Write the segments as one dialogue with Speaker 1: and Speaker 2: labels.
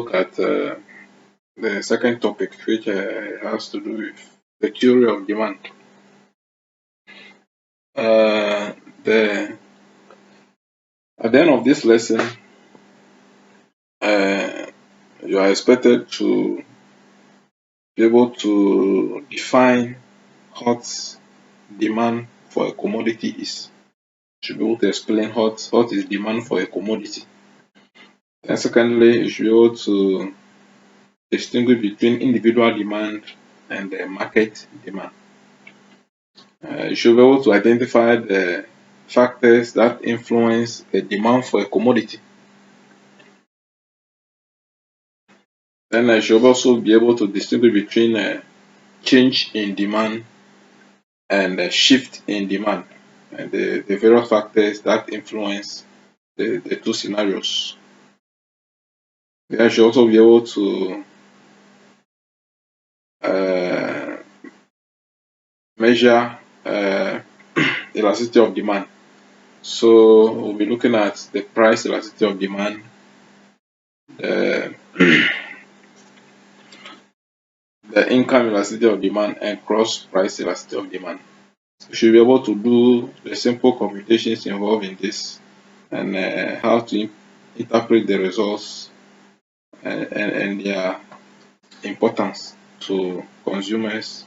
Speaker 1: Look at the second topic, which has to do with the theory of demand. Uh, the At the end of this lesson, uh, you are expected to be able to define what demand for a commodity is. You should be able to explain what is demand for a commodity. And secondly, you should be able to distinguish between individual demand and the market demand. You should be able to identify the factors that influence the demand for a commodity. Then I should also be able to distinguish between change in demand and shift in demand, and the various factors that influence the two scenarios. Then I should also be able to uh, measure elasticity of demand. So we'll be looking at the price elasticity of demand, the, the income elasticity of demand, and cross price elasticity of demand. We should be able to do the simple computations involved in this, and how to interpret the results and their importance to consumers,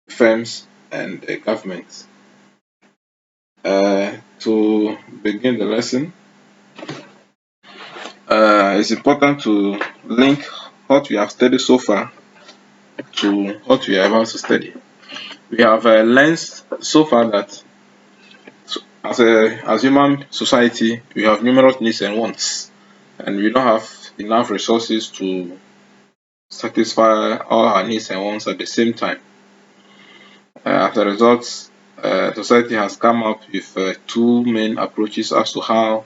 Speaker 1: firms, and governments. To begin the lesson, it's important to link what we have studied so far to what we are about to study. We have learned so far that as human society, we have numerous needs and wants, and we don't have enough resources to satisfy all our needs and wants at the same time. As a result, society has come up with two main approaches as to how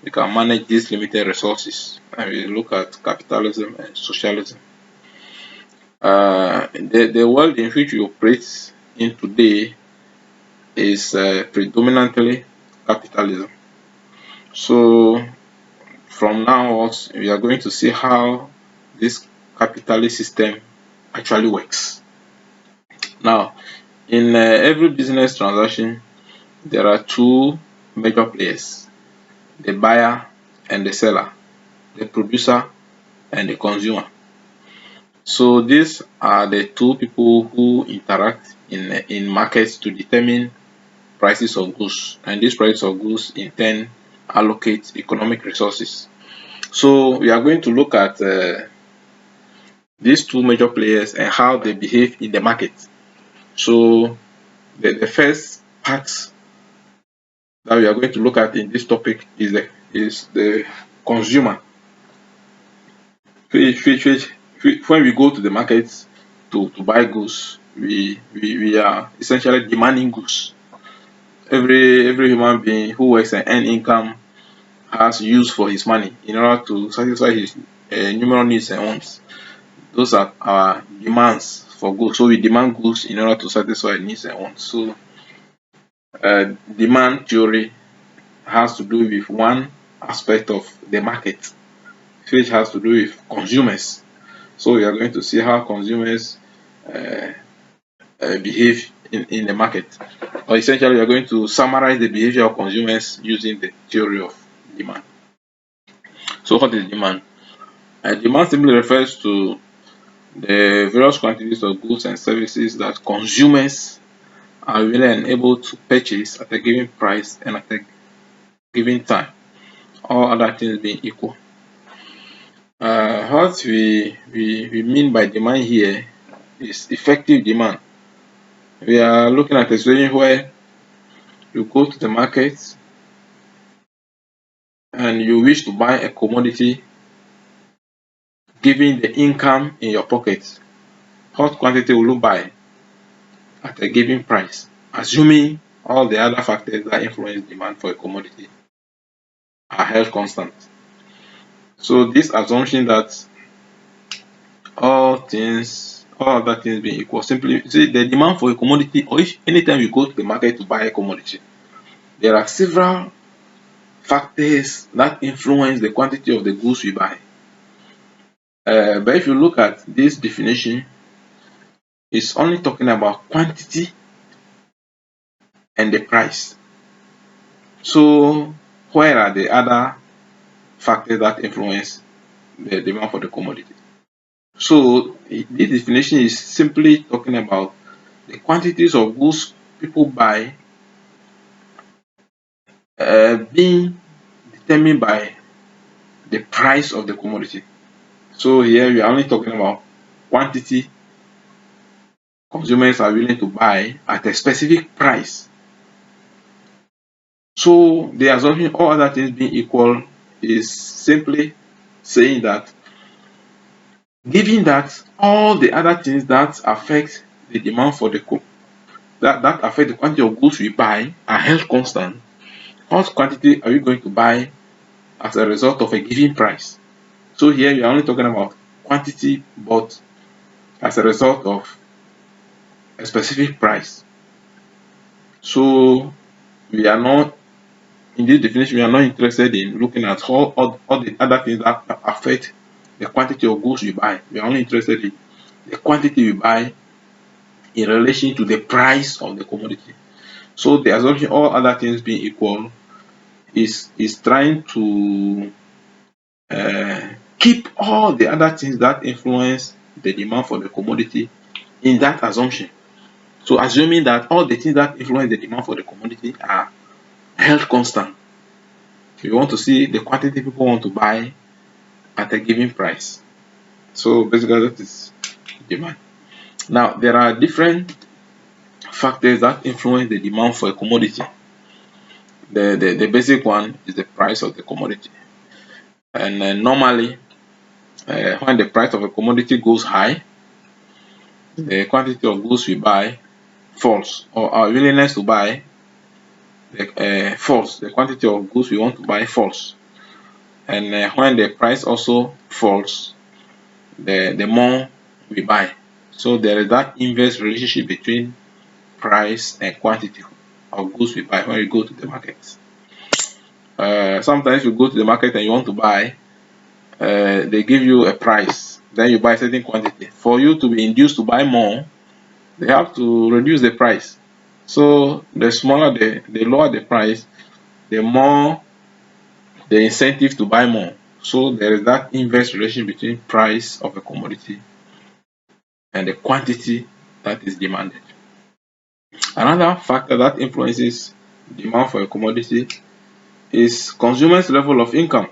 Speaker 1: we can manage these limited resources, and we look at capitalism and socialism. The world in which we operate in today is predominantly capitalism. So from now on, we are going to see how this capitalist system actually works. Now, in every business transaction, there are two major players: the buyer and the seller, the producer and the consumer. So these are the two people who interact in markets to determine prices of goods, and these prices of goods in turn allocate economic resources. So we are going to look at these two major players and how they behave in the market. So the first part that we are going to look at in this topic is the consumer. When we go to the market to buy goods, we are essentially demanding goods. Every human being who works and earn income has use for his money in order to satisfy his numerous needs and wants. Those are our demands for goods. So we demand goods in order to satisfy needs and wants. So demand theory has to do with one aspect of the market, which has to do with consumers. So we are going to see how consumers behave in the market. Or essentially, we are going to summarize the behavior of consumers using the theory of demand. So what is demand? Demand simply refers to the various quantities of goods and services that consumers are willing and able to purchase at a given price and at a given time, all other things being equal. What we mean by demand here is effective demand. We are looking at a situation where you go to the market and you wish to buy a commodity given the income in your pocket. What quantity will you buy at a given price, assuming all the other factors that influence demand for a commodity are held constant? So this assumption that all other things being equal, simply see the demand for a commodity, or if anytime you go to the market to buy a commodity, there are several factors that influence the quantity of the goods we buy. But if you look at this definition, it's only talking about quantity and the price. So where are the other factors that influence the demand for the commodity? So this definition is simply talking about the quantities of goods people buy being determined by the price of the commodity. So here we are only talking about quantity consumers are willing to buy at a specific price. So the assumption all other things being equal is simply saying that given that all the other things that affect the demand for the that affect the quantity of goods we buy are held constant, what quantity are we going to buy as a result of a given price? So here we are only talking about quantity, but as a result of a specific price. So we are not in this definition, we are not interested in looking at all the other things that affect the quantity of goods we buy. We are only interested in the quantity we buy in relation to the price of the commodity. So the assumption all other things being equal is trying to keep all the other things that influence the demand for the commodity in that assumption. So assuming that all the things that influence the demand for the commodity are held constant. We want to see the quantity people want to buy at a given price. So basically that is demand. Now there are different factors that influence the demand for a commodity. The basic one is the price of the commodity. And normally when the price of a commodity goes high, the quantity of goods we buy falls, or our willingness to buy falls. The quantity of goods we want to buy falls. And when the price also falls, the more we buy. So there is that inverse relationship between price and quantity of goods we buy when we go to the market. Sometimes you go to the market and you want to buy, they give you a price, then you buy a certain quantity. For you to be induced to buy more, they have to reduce the price. So the smaller the lower the price, the more the incentive to buy more. So there is that inverse relation between price of a commodity and the quantity that is demanded. Another factor that influences demand for a commodity is consumers' level of income.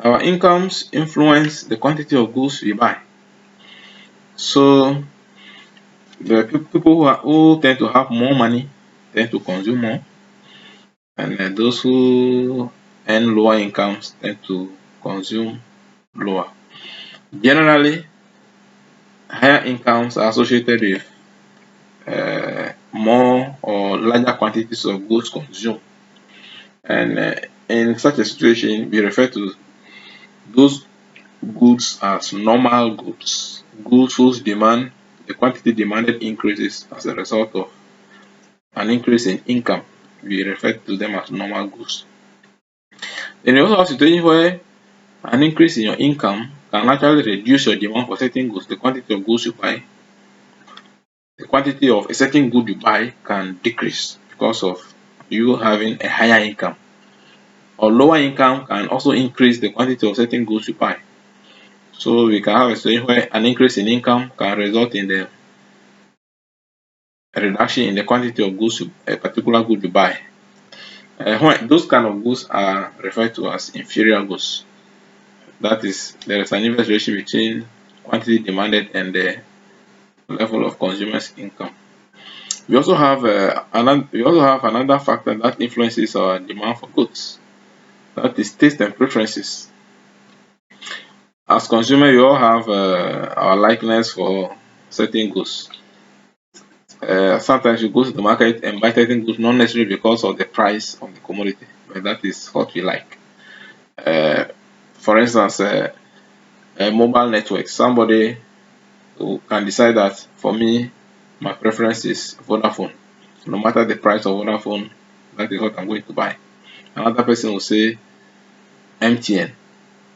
Speaker 1: Our incomes influence the quantity of goods we buy. So the people who tend to have more money tend to consume more, and those who earn lower incomes tend to consume lower. Generally, higher incomes are associated with more or larger quantities of goods consumed. And in such a situation, we refer to those goods as normal goods, goods whose demand, the quantity demanded increases as a result of an increase in income. We refer to them as normal goods. Then you also have situations where an increase in your income can actually reduce your demand for certain goods. The quantity of goods you buy, the quantity of a certain good you buy can decrease because of you having a higher income. Or lower income can also increase the quantity of certain goods you buy. So we can have a situation where an increase in income can result in the reduction in the quantity of goods a particular good you buy. When those kind of goods are referred to as inferior goods. That is, there is an inverse relation between quantity demanded and the level of consumers' income. We also have another factor that influences our demand for goods. That is taste and preferences. As consumers, we all have our likeness for certain goods. Sometimes you go to the market and buy certain goods not necessarily because of the price of the commodity, but that is what we like. Uh, for instance, a mobile network. Somebody who can decide that for me, my preference is Vodafone. No matter the price of Vodafone, that is what I'm going to buy. Another person will say MTN.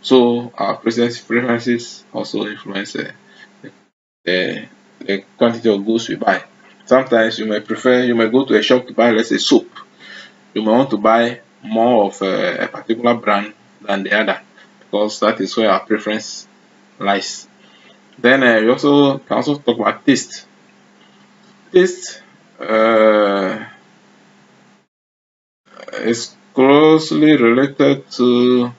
Speaker 1: So our preferences also influence the, the quantity of goods we buy. Sometimes you may go to a shop to buy, let's say, soap. You may want to buy more of a particular brand than the other because that is where our preference lies. Then we also can also talk about taste. Taste is closely related to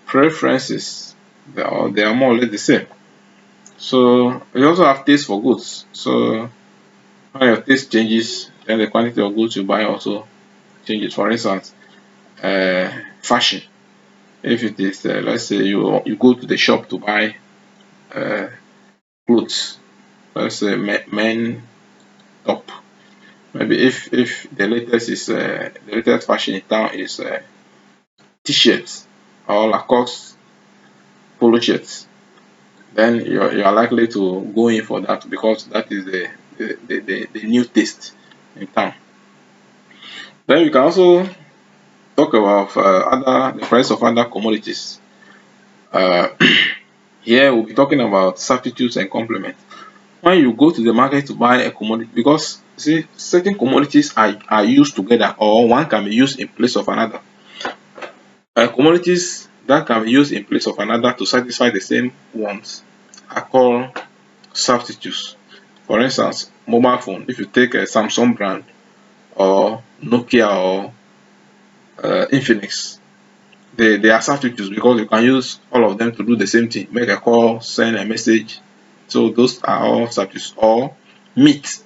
Speaker 1: preferences. They are more or less the same. So you also have taste for goods. So when your taste changes, then the quantity of goods you buy also changes. For instance, fashion. If it is, let's say you go to the shop to buy uh, clothes, let's say men top. Maybe if the latest is the latest fashion in town is t-shirts or Lacoste polo shirts, then you are likely to go in for that because that is the new taste in town. Then we can also talk about other the price of other commodities. Uh, Here we'll be talking about substitutes and complements. When you go to the market to buy a commodity, because see certain commodities are used together or one can be used in place of another. Commodities that can be used in place of another to satisfy the same wants are called substitutes. For instance, mobile phone. If you take a Samsung brand or Nokia or Infinix, they are substitutes because you can use all of them to do the same thing. Make a call, send a message. So those are all substitutes. Or meat,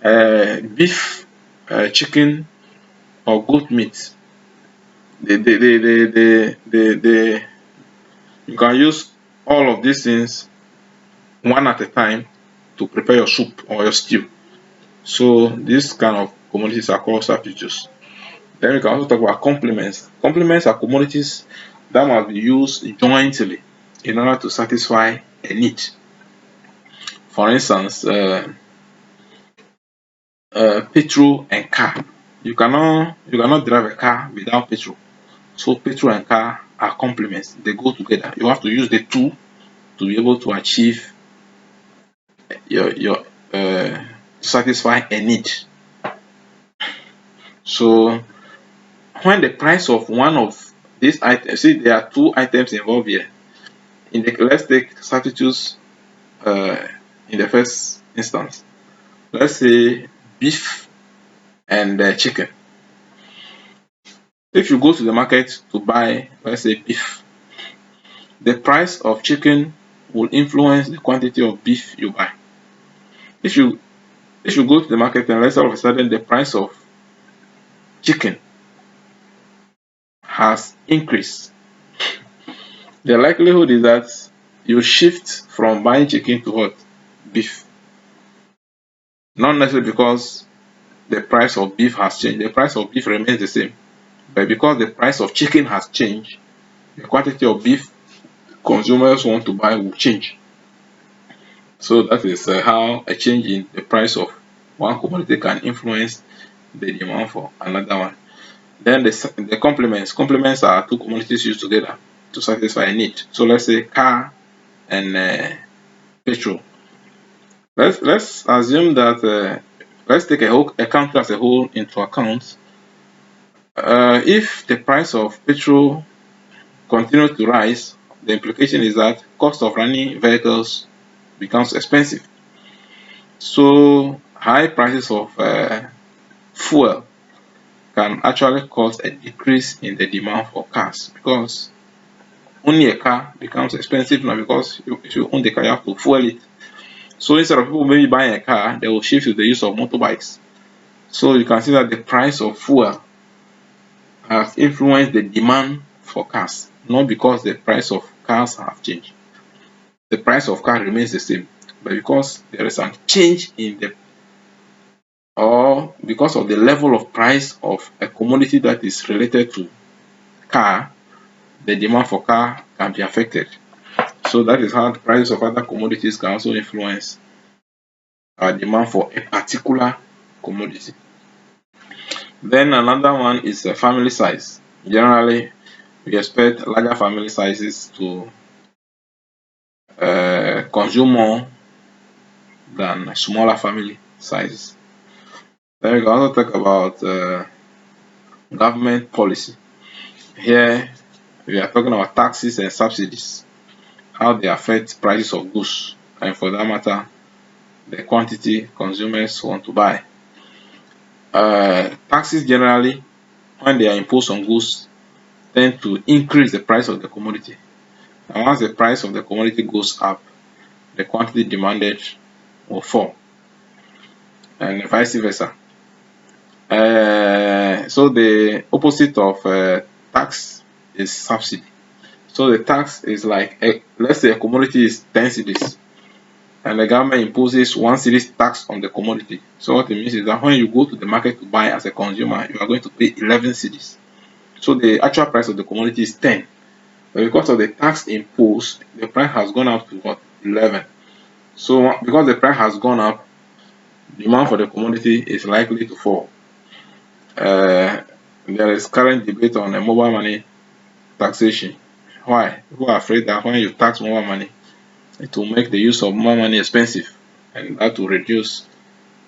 Speaker 1: beef, chicken, or goat meat. They you can use all of these things one at a time to prepare your soup or your stew. So these kind of commodities are called substitutes. Then we can also talk about complements. Complements are commodities that must be used jointly in order to satisfy a need. For instance, petrol and car. You cannot drive a car without petrol. So petrol and car are complements. They go together. You have to use the two to be able to achieve your satisfy a need. So when the price of one of these items, see there are two items involved here. Let's take substitutes in the first instance. Let's say beef and chicken. If you go to the market to buy, let's say beef, the price of chicken will influence the quantity of beef you buy. If you if you go to the market and let's all of a sudden the price of chicken has increased, the likelihood is that you shift from buying chicken to what? Beef. Not necessarily because the price of beef has changed. The price of beef remains the same. But because the price of chicken has changed, the quantity of beef consumers want to buy will change. So that is how a change in the price of one commodity can influence the demand for another one. Then the complements. Complements are two commodities used together to satisfy a need. So let's say car and petrol. Let's assume that let's take a country as a whole into account. If the price of petrol continues to rise, the implication is that cost of running vehicles becomes expensive. So high prices of fuel can actually cause a decrease in the demand for cars because owning a car becomes expensive now because if you own the car, you have to fuel it. So instead of people maybe buying a car, they will shift to the use of motorbikes. So you can see that the price of fuel has influenced the demand for cars, not because the price of cars have changed. The price of car remains the same, but because there is a change in the or because of the level of price of a commodity that is related to car, the demand for car can be affected. So that is how the price of other commodities can also influence our demand for a particular commodity. Then another one is family size. Generally, we expect larger family sizes to consume more than smaller family sizes. Then we can also talk about government policy. Here we are talking about taxes and subsidies, how they affect prices of goods, and for that matter, the quantity consumers want to buy. Taxes generally, when they are imposed on goods, tend to increase the price of the commodity. And once the price of the commodity goes up, the quantity demanded will fall, and vice versa. So the opposite of tax is subsidy. So the tax is like, let's say a commodity is 10 cedis, and the government imposes 1 cedis tax on the commodity. So what it means is that when you go to the market to buy as a consumer, you are going to pay 11 cedis. So the actual price of the commodity is 10, but because of the tax imposed, the price has gone up to what, 11. So because the price has gone up, demand for the commodity is likely to fall. There is current debate on mobile money taxation. Why? People are afraid that when you tax mobile money, it will make the use of mobile money expensive, and that will reduce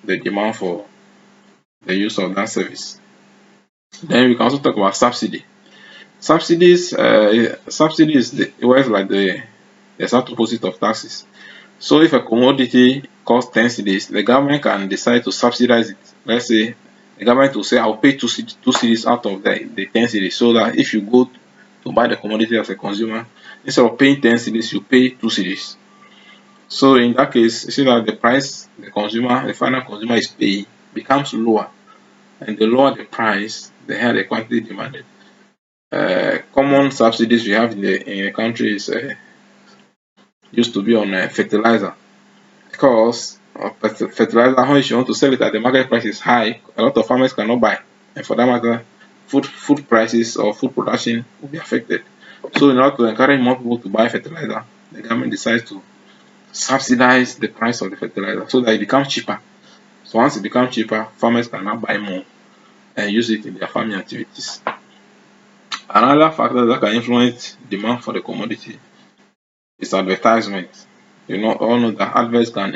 Speaker 1: the demand for the use of that service. Then we can also talk about subsidy. Subsidy is works like the exact opposite of taxes. So if a commodity costs 10 cedis, the government can decide to subsidize it. Let's say the government will say, I'll pay 2 cedis out of the 10 cedis, so that if you go to buy the commodity as a consumer, instead of paying 10 cedis, you pay 2 cedis. So in that case, you see that the price the final consumer is paying becomes lower, and the lower the price, the higher the quantity demanded. Common subsidies we have in the country is used to be on fertilizer, because fertilizer, when you want to sell it at the market price is high, a lot of farmers cannot buy, and for that matter, food prices or food production will be affected. So in order to encourage more people to buy fertilizer, the government decides to subsidize the price of the fertilizer so that it becomes cheaper. So once it becomes cheaper, farmers can now buy more and use it in their farming activities. Another factor that can influence demand for the commodity is advertisement. All know that adverts can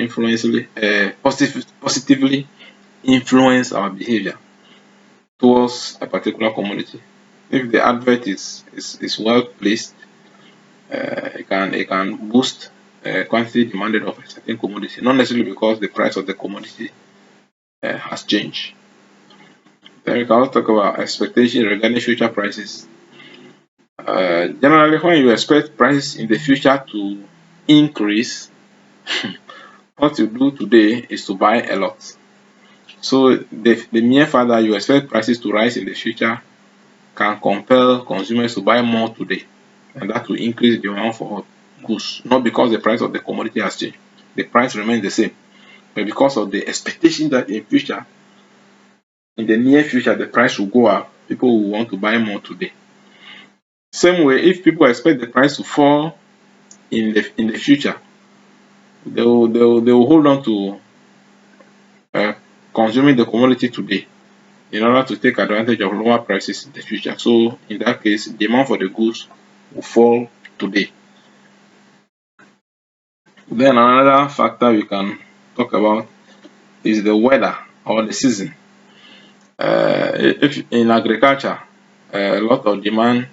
Speaker 1: positively influence our behavior towards a particular commodity. If the advert is well placed, it can boost quantity demanded of a certain commodity, not necessarily because the price of the commodity has changed. Then we can also talk about expectation regarding future prices. Generally, when you expect prices in the future to increase, what you do today is to buy a lot. So the mere fact that you expect prices to rise in the future can compel consumers to buy more today, and that will increase demand for goods, not because the price of the commodity has changed. The price remains the same, but because of the expectation that in the near future, the price will go up, people will want to buy more today. Same way, if people expect the price to fall in the future, they will hold on to uh, consuming the commodity today in order to take advantage of lower prices in the future. So in that case, demand for the goods will fall today. Then another factor we can talk about is the weather or the season. If in agriculture, a lot of demand,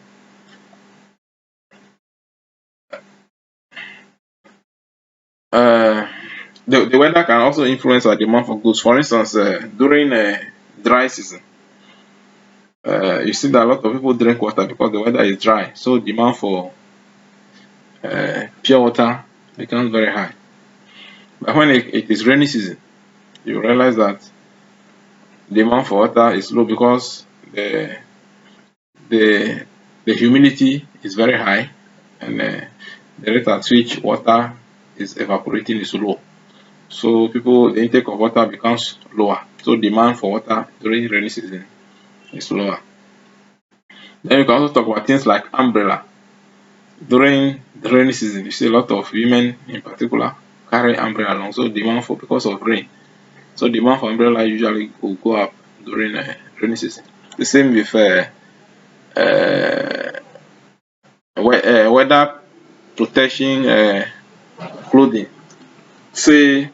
Speaker 1: uh, the weather can also influence our demand for goods. For instance, during dry season, you see that a lot of people drink water because the weather is dry. So demand for pure water becomes very high. But when it is rainy season, you realize that demand for water is low because the the humidity is very high, and the rate at which water is evaporating is low. So the intake of water becomes lower. So demand for water during rainy season is lower. Then you can also talk about things like umbrella. During the rainy season, you see a lot of women in particular carry umbrella along. So demand for because of rain. So demand for umbrella usually will go up during rainy season. The same with uh, weather protection clothing, say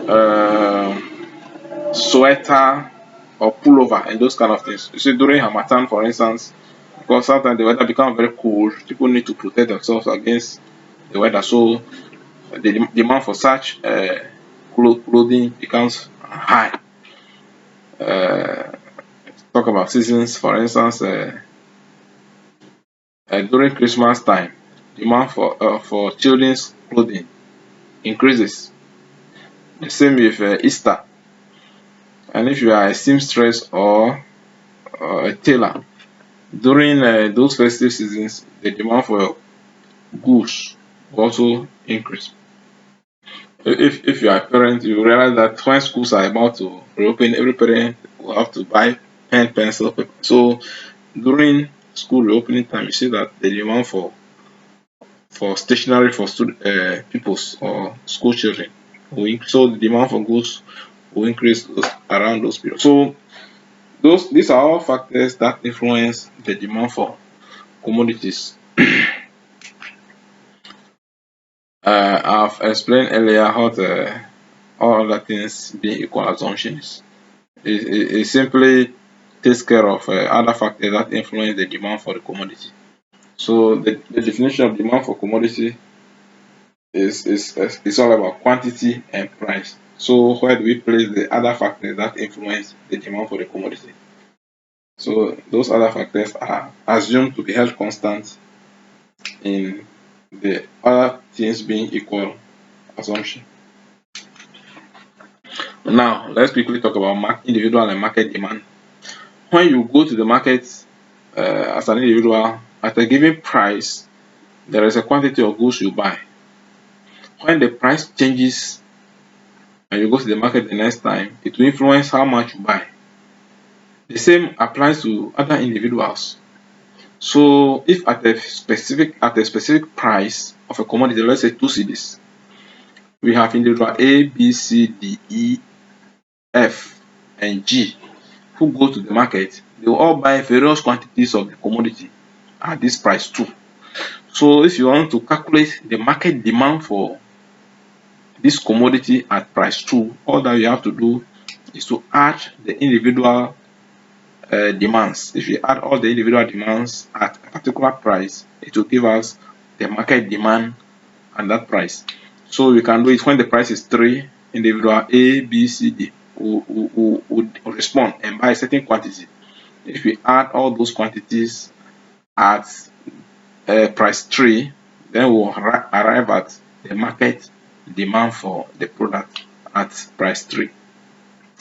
Speaker 1: uh, sweater or pullover and those kind of things. You see, during Hamatan, for instance, because sometimes the weather becomes very cold, people need to protect themselves against the weather. So the demand for such clothing becomes high. Uh, Talk about seasons, for instance, during Christmas time, demand for children's clothing increases. The same with Easter. And if you are a seamstress or a tailor, during those festive seasons, the demand for goods will also increase. If you are a parent, you realize that when schools are about to reopen, every parent will have to buy pen, pencil, paper. So during school reopening time, you see that the demand for stationery for pupils or school children will increase. So the demand for goods will increase around those periods. So these are all factors that influence the demand for commodities. I've explained earlier how all other things being equal assumptions. It simply takes care of other factors that influence the demand for the commodity. So the definition of demand for commodity is all about quantity and price. So where do we place the other factors that influence the demand for the commodity? So those other factors are assumed to be held constant in the other things being equal assumption. Now let's quickly talk about individual and market demand. When you go to the market as an individual at a given price, there is a quantity of goods you buy. When the price changes and you go to the market the next time, it will influence how much you buy. The same applies to other individuals. So if at a specific price of a commodity, let's say 2 cedis, we have individual A, B, C, D, E, F, and G who go to the market. They will all buy various quantities of the commodity at this price too. So if you want to calculate the market demand for this commodity at price 2, all that you have to do is to add the individual demands. If you add all the individual demands at a particular price, it will give us the market demand at that price. So we can do it when the price is 3, individual A, B, C, D would respond and buy a certain quantity. If we add all those quantities at price 3, then we'll arrive at the market demand for the product at price 3.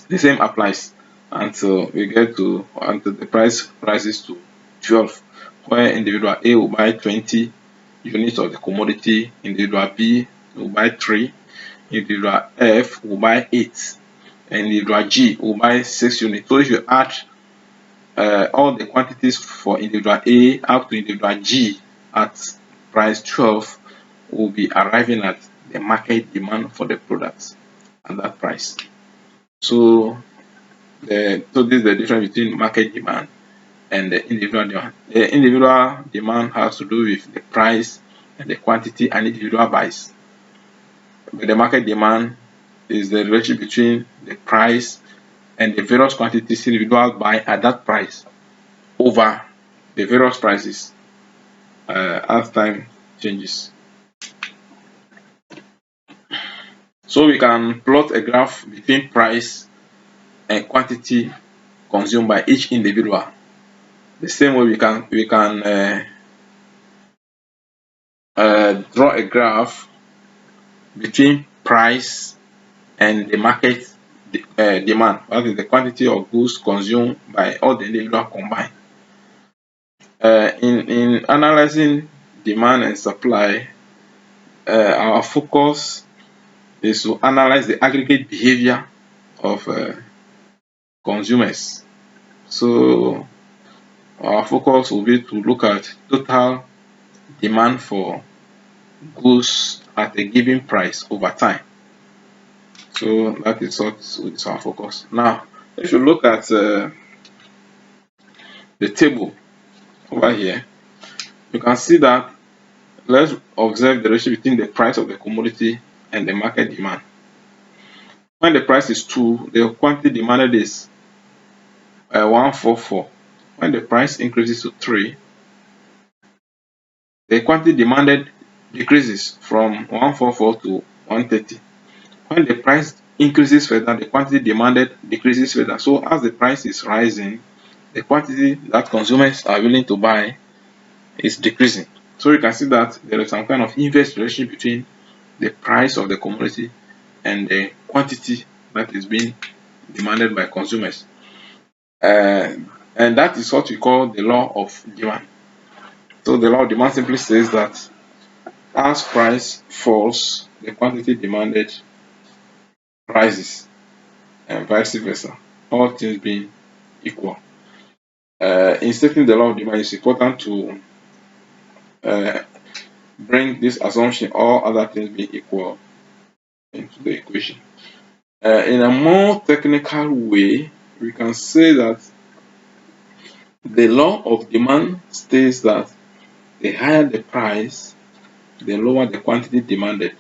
Speaker 1: The same applies until we get to until the price rises to 12, where individual A will buy 20 units of the commodity, individual B will buy 3, individual F will buy 8, and individual G will buy 6 units. So if you add all the quantities for individual A up to individual G at price 12, will be arriving at the market demand for the products at that price. So this is the difference between market demand and the individual demand. The individual demand has to do with the price and the quantity and individual buys. But the market demand is the relationship between the price and the various quantities individuals buy at that price over the various prices as time changes. So we can plot a graph between price and quantity consumed by each individual. The same way we can draw a graph between price and the market demand, that is the quantity of goods consumed by all the individuals combined. In analyzing demand and supply, our focus is to analyze the aggregate behavior of consumers. So our focus will be to look at total demand for goods at a given price over time. So that is what is our focus. Now, if you look at the table over here, you can see that. Let's observe the ratio between the price of the commodity and the market demand. When the price is 2, the quantity demanded is 144. When the price increases to 3, the quantity demanded decreases from 144 to 130. When the price increases further, the quantity demanded decreases further. So as the price is rising, the quantity that consumers are willing to buy is decreasing. So you can see that there is some kind of inverse relation between the price of the commodity and the quantity that is being demanded by consumers. And that is what we call the law of demand. So the law of demand simply says that as price falls, the quantity demanded rises, and vice versa, all things being equal. In stating the law of demand, it's important to uh, bring this assumption, all other things being equal, into the equation. In a more technical way, we can say that the law of demand states that the higher the price, the lower the quantity demanded,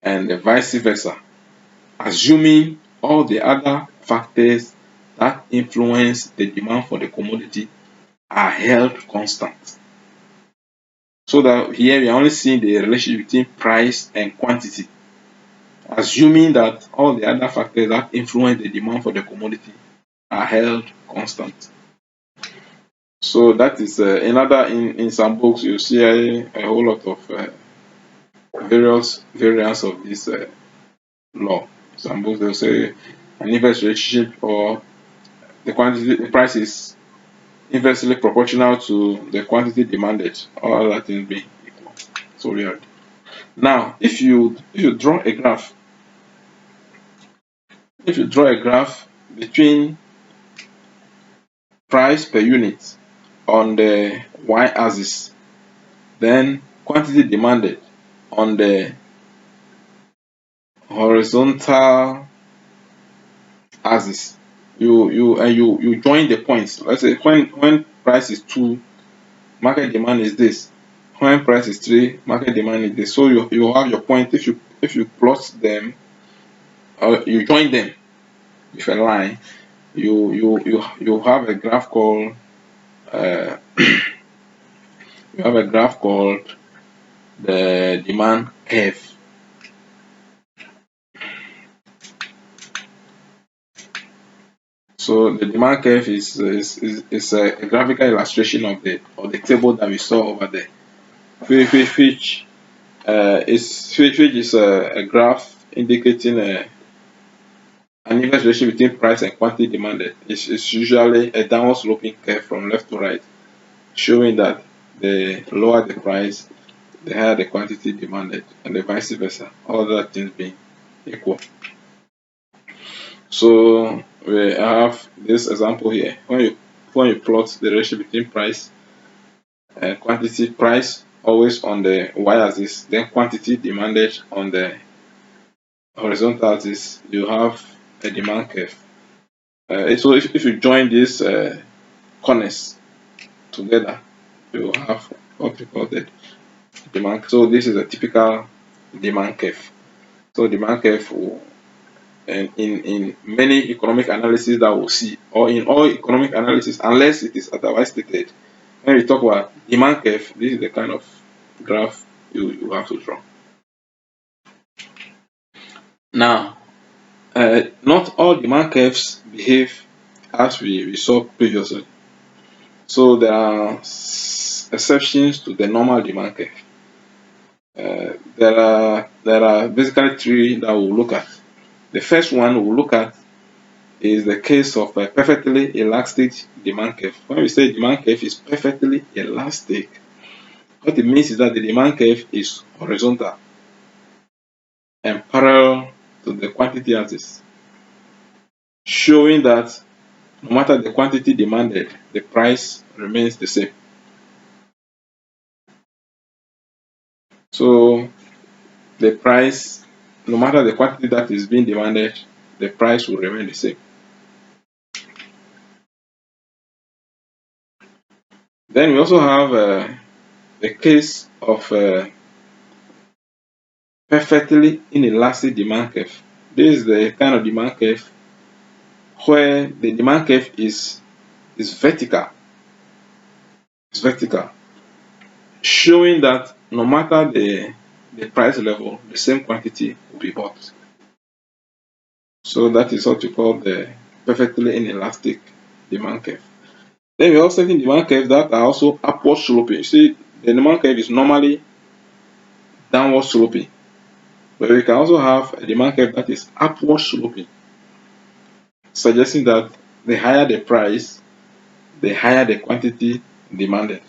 Speaker 1: and vice versa, assuming all the other factors that influence the demand for the commodity are held constant. So that here we are only seeing the relationship between price and quantity, assuming that all the other factors that influence the demand for the commodity are held constant. So that is another, in some books you see a whole lot of various variants of this law. Some books they'll say an inverse relationship, or the price is inversely proportional to the quantity demanded, all other things being equal. So weird. Now, if you draw a graph, if you draw a graph between price per unit on the y-axis, then quantity demanded on the horizontal axis, you join the points. Let's say when price is 2, market demand is this. When price is 3, market demand is this. So you have your point. If you plot them, or you join them with a line, you have a graph called uh, you have a graph called the demand curve. So the demand curve is a graphical illustration of the table that we saw over there, which is a graph indicating an inverse relation between price and quantity demanded. It's usually a downward sloping curve from left to right, showing that the lower the price, the higher the quantity demanded, and the vice versa, all other things being equal. So we have this example here. When you plot the ratio between price and quantity, price always on the y-axis, then quantity demanded on the horizontal axis, you have a demand curve. So if you join these corners together, you have what we call the demand. So this is a typical demand curve. So demand curve will, and in many economic analysis that we'll see, or in all economic analysis, unless it is otherwise stated, when we talk about demand curve, this is the kind of graph you have to draw. Now, not all demand curves behave as we saw previously. So there are exceptions to the normal demand curve. There are basically three that we'll look at. The first one we'll look at is the case of a perfectly elastic demand curve. When we say demand curve is perfectly elastic, what it means is that the demand curve is horizontal and parallel to the quantity axis, showing that no matter the quantity demanded, the price remains the same. So the price, no matter the quantity that is being demanded, the price will remain the same. Then we also have the case of perfectly inelastic demand curve. This is the kind of demand curve where the demand curve is vertical. It's vertical, showing that no matter the price level, the same quantity will be bought. So that is what we call the perfectly inelastic demand curve. Then we have certain demand curves that are also upward sloping. You see, the demand curve is normally downward sloping, but we can also have a demand curve that is upward sloping, suggesting that the higher the price, the higher the quantity demanded.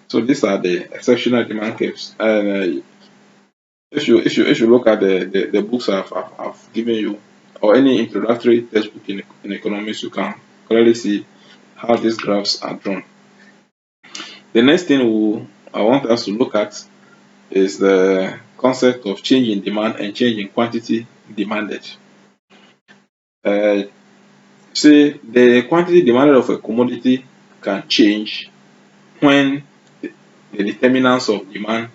Speaker 1: So these are the exceptional demand curves. And if you look at the books I've given you, or any introductory textbook in economics, you can clearly see how these graphs are drawn. The next thing I want us to look at is the concept of change in demand and change in quantity demanded. Uh, say the quantity demanded of a commodity can change when the determinants of demand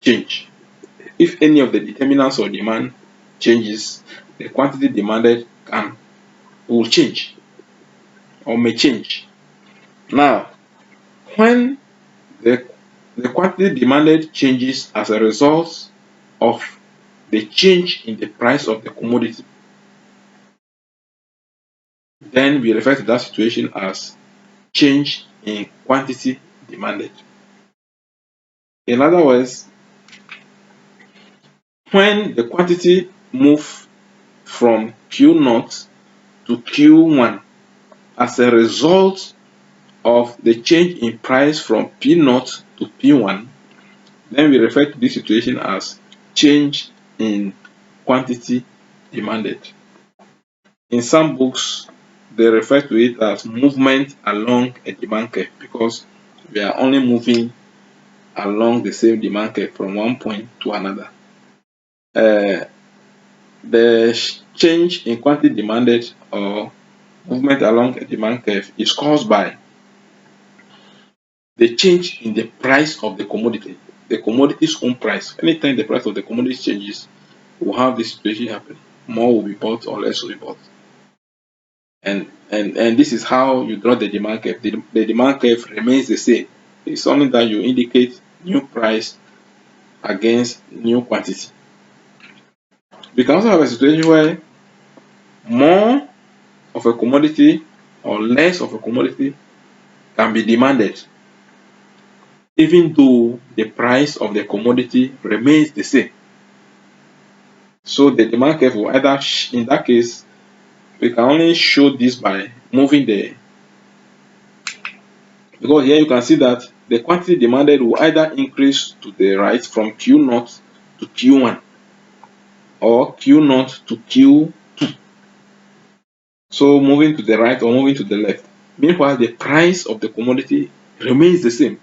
Speaker 1: change. If any of the determinants of demand changes, the quantity demanded will change or may change. Now, when the the quantity demanded changes as a result of the change in the price of the commodity, then we refer to that situation as change in quantity demanded. In other words, when the quantity move from Q0 to Q1 as a result of the change in price from P0 to P1, then we refer to this situation as change in quantity demanded. In some books, they refer to it as movement along a demand curve because we are only moving along the same demand curve from one point to another. Uh, the change in quantity demanded or movement along a demand curve is caused by the change in the price of the commodity's own price. Anytime the price of the commodity changes, we'll have this situation happening. More will be bought or less will be bought. And this is how you draw the demand curve. The demand curve remains the same. It's something that you indicate new price against new quantity. We can also have a situation where more of a commodity or less of a commodity can be demanded, even though the price of the commodity remains the same. So the demand curve will either, in that case, we can only show this by moving because here you can see that the quantity demanded will either increase to the right from Q0 to Q1 or Q0 to Q2. So moving to the right or moving to the left. Meanwhile, the price of the commodity remains the same.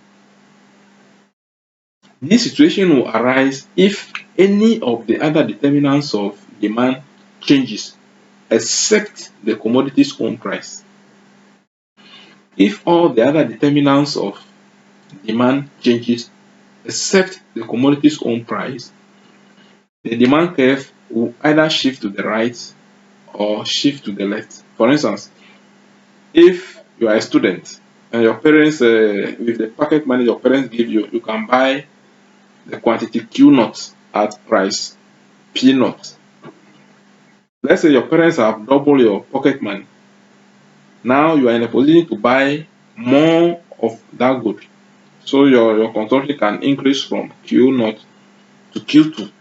Speaker 1: This situation will arise if any of the other determinants of demand changes except the commodity's own price. If all the other determinants of demand changes except the commodity's own price, the demand curve will either shift to the right or shift to the left. For instance, if you are a student and your parents, with the pocket money your parents give you, you can buy the quantity Q0 at price P0. Let's say your parents have double your pocket money. Now you are in a position to buy more of that good. So your consumption can increase from Q0 to Q2.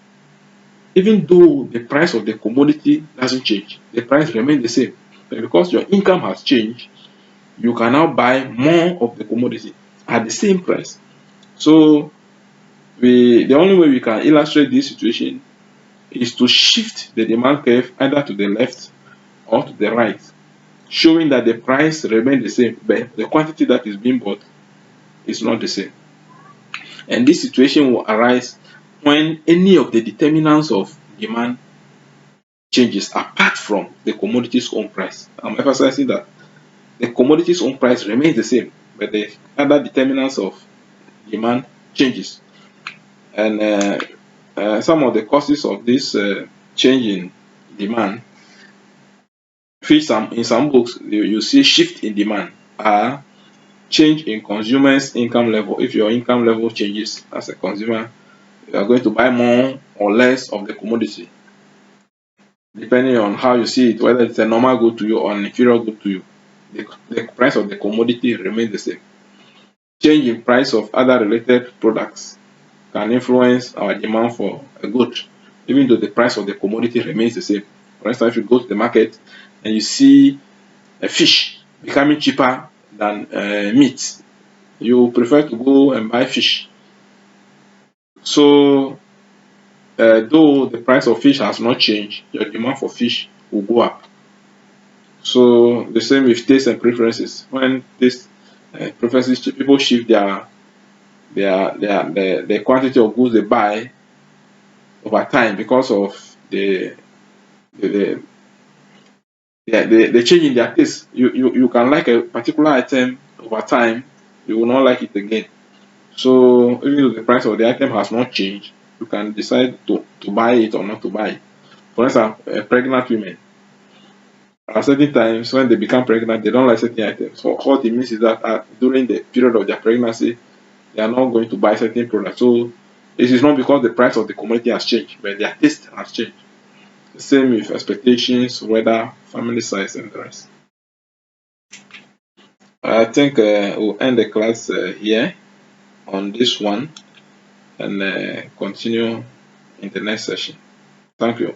Speaker 1: Even though the price of the commodity doesn't change, the price remains the same. But because your income has changed, you can now buy more of the commodity at the same price. So the only way we can illustrate this situation is to shift the demand curve either to the left or to the right, showing that the price remains the same, but the quantity that is being bought is not the same. And this situation will arise when any of the determinants of demand changes apart from the commodity's own price. I'm emphasizing that the commodity's own price remains the same, but the other determinants of demand changes. And some of the causes of this change in demand, in some books you see shift in demand are change in consumers' income level. If your income level changes as a consumer, you are going to buy more or less of the commodity, depending on how you see it, whether it's a normal good to you or an inferior good to you. The price of the commodity remains the same. Change in price of other related products can influence our demand for a good, even though the price of the commodity remains the same. For instance, if you go to the market and you see a fish becoming cheaper than meat, you prefer to go and buy fish. So, though the price of fish has not changed, your demand for fish will go up. So, the same with taste and preferences. When taste preferences, people shift the quantity of goods they buy over time because of the, the the change in their taste. You can like a particular item over time, you will not like it again. So even though the price of the item has not changed, you can decide to buy it or not to buy it. For instance, pregnant women, at certain times when they become pregnant, they don't like certain items. So what it means is that during the period of their pregnancy, they are not going to buy certain products. So it is not because the price of the commodity has changed, but their taste has changed. The same with expectations, weather, family size, and the rest. I think we'll end the class here on this one and continue in the next session. Thank you.